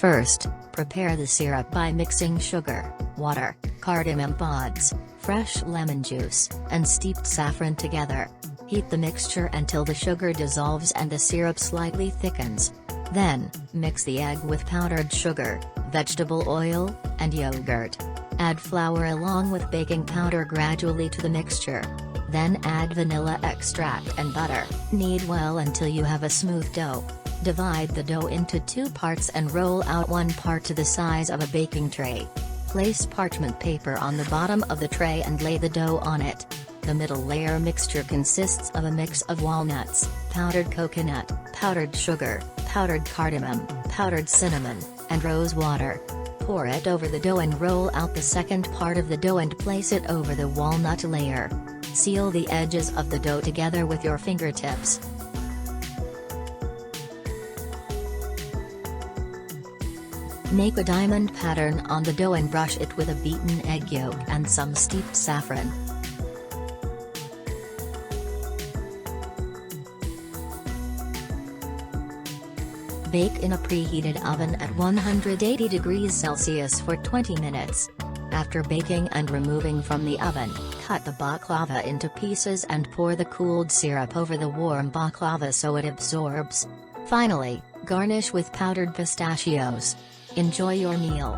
First, prepare the syrup by mixing sugar, water, cardamom pods, fresh lemon juice, and steeped saffron together. Heat the mixture until the sugar dissolves and the syrup slightly thickens. Then, mix the egg with powdered sugar, vegetable oil, and yogurt. Add flour along with baking powder gradually to the mixture. Then add vanilla extract and butter. Knead well until you have a smooth dough. Divide the dough into 2 parts and roll out one part to the size of a baking tray. Place parchment paper on the bottom of the tray and lay the dough on it. The middle layer mixture consists of a mix of walnuts, powdered coconut, powdered sugar, powdered cardamom, powdered cinnamon, and rose water. Pour it over the dough and roll out the second part of the dough and place it over the walnut layer. Seal the edges of the dough together with your fingertips. Make a diamond pattern on the dough and brush it with a beaten egg yolk and some steeped saffron. Bake in a preheated oven at 180 degrees Celsius for 20 minutes. After baking and removing from the oven, cut the baklava into pieces and pour the cooled syrup over the warm baklava so it absorbs. Finally, garnish with powdered pistachios. Enjoy your meal.